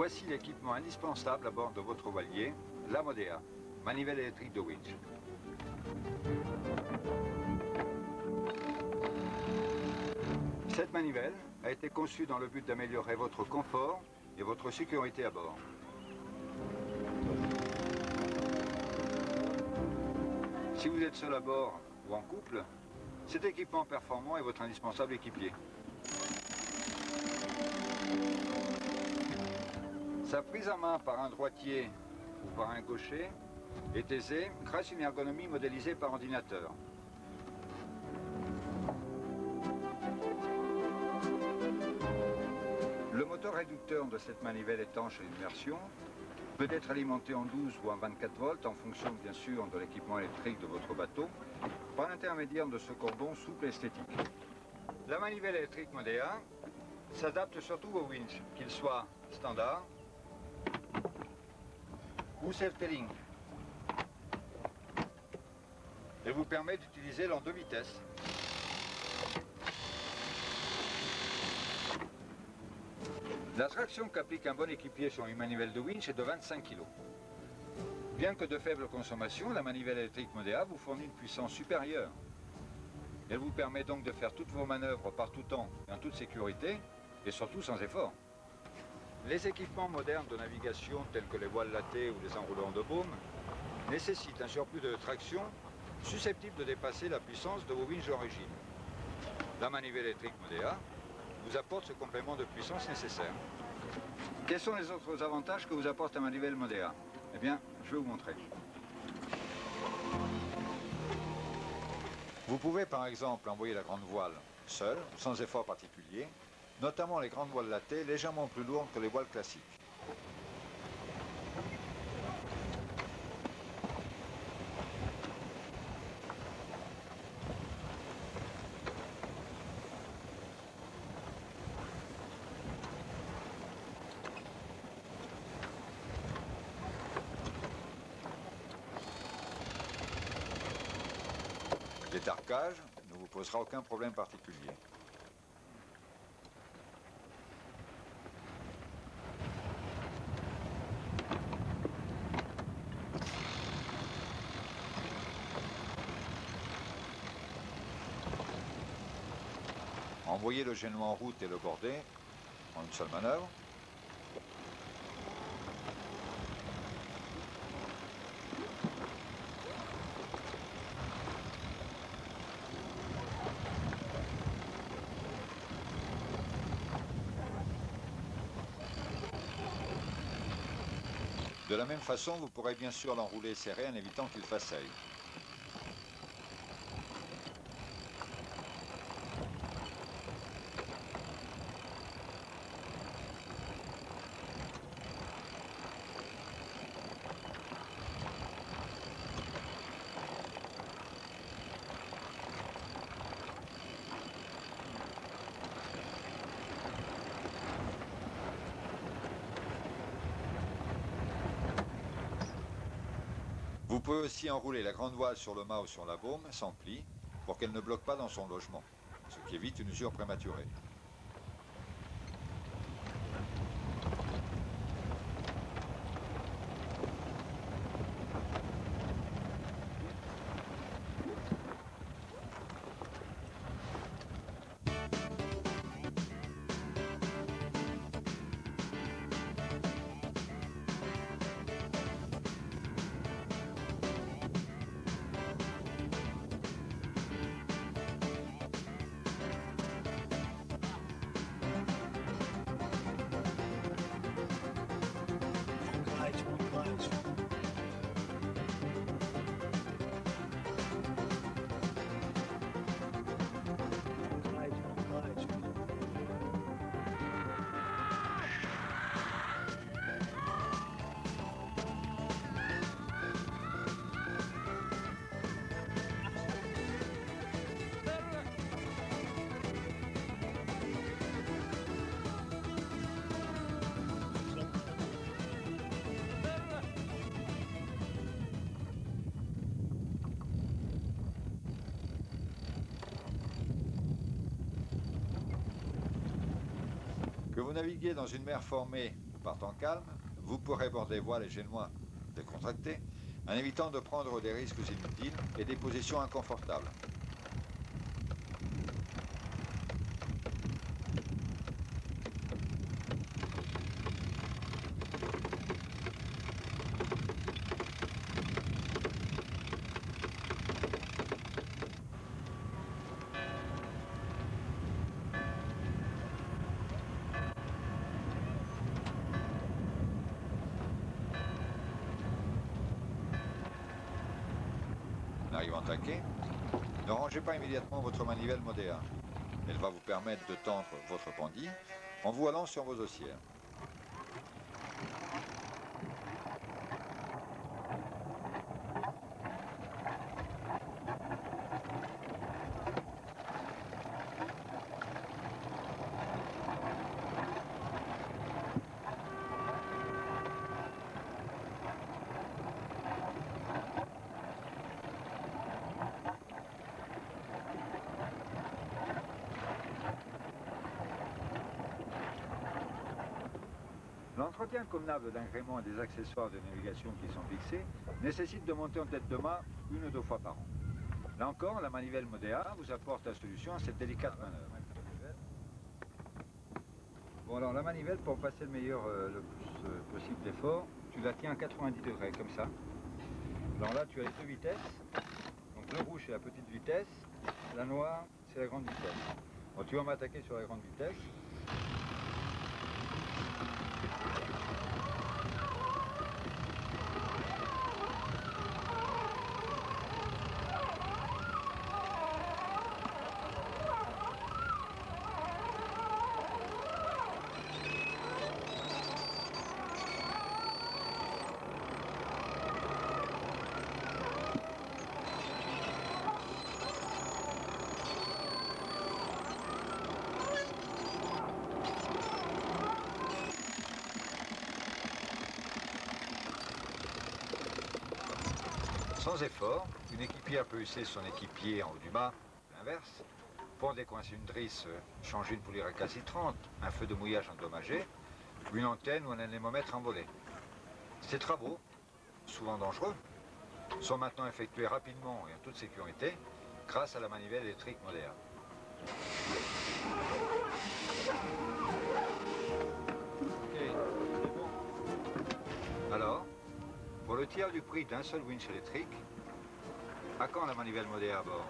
Voici l'équipement indispensable à bord de votre voilier, la Modea, manivelle électrique de winch. Cette manivelle a été conçue dans le but d'améliorer votre confort et votre sécurité à bord. Si vous êtes seul à bord ou en couple, cet équipement performant est votre indispensable équipier. Sa prise en main par un droitier ou par un gaucher est aisée grâce à une ergonomie modélisée par ordinateur. Le moteur réducteur de cette manivelle étanche à immersion peut être alimenté en 12 ou en 24 volts en fonction bien sûr de l'équipement électrique de votre bateau par l'intermédiaire de ce cordon souple et esthétique. La manivelle électrique Modea s'adapte surtout au winch, qu'il soit standard ou self-tailing. Elle vous permet d'utiliser l'en 2 vitesses. La traction qu'applique un bon équipier sur une manivelle de winch est de 25 kg. Bien que de faible consommation, la manivelle électrique Modea vous fournit une puissance supérieure. Elle vous permet donc de faire toutes vos manœuvres par tout temps et en toute sécurité, et surtout sans effort. Les équipements modernes de navigation tels que les voiles lattées ou les enrouleurs de baume nécessitent un surplus de traction susceptible de dépasser la puissance de vos winches d'origine. La manivelle électrique Modea vous apporte ce complément de puissance nécessaire. Quels sont les autres avantages que vous apporte la manivelle Modea? Eh bien, je vais vous montrer. Vous pouvez par exemple envoyer la grande voile seule, sans effort particulier, notamment les grandes voiles lattées légèrement plus lourdes que les voiles classiques. L'étarcage ne vous posera aucun problème particulier. Envoyez le génois en route et le border en une seule manœuvre. De la même façon, vous pourrez bien sûr l'enrouler serré en évitant qu'il faceille. Vous pouvez aussi enrouler la grande voile sur le mât ou sur la baume sans pli pour qu'elle ne bloque pas dans son logement, ce qui évite une usure prématurée. Que vous naviguiez dans une mer formée par temps calme, vous pourrez border voiles et génois décontractés en évitant de prendre des risques inutiles et des positions inconfortables. En arrivant à quai, ne rangez pas immédiatement votre manivelle Modéa. Elle va vous permettre de tendre votre pendille en vous allant sur vos haussières. L'entretien convenable d'un gréement et des accessoires de navigation qui sont fixés nécessite de monter en tête de mât 1 ou 2 fois par an. Là encore, la manivelle Modéa vous apporte la solution à cette délicate manœuvre. Bon alors la manivelle, pour passer le plus possible d'effort, tu la tiens à 90 degrés comme ça. Alors là tu as les 2 vitesses, donc le rouge c'est la petite vitesse, la noire c'est la grande vitesse. Bon, tu vas m'attaquer sur la grande vitesse. Sans effort, une équipière peut hisser son équipier en haut du mât, l'inverse, pour décoincer une drisse, changer une poulie récalcitrante, un feu de mouillage endommagé, une antenne ou un anémomètre envolé. Ces travaux, souvent dangereux, sont maintenant effectués rapidement et en toute sécurité grâce à la manivelle électrique Modéa. Alors, pour le tiers du prix d'un seul winch électrique, à quand la manivelle Modéa à bord?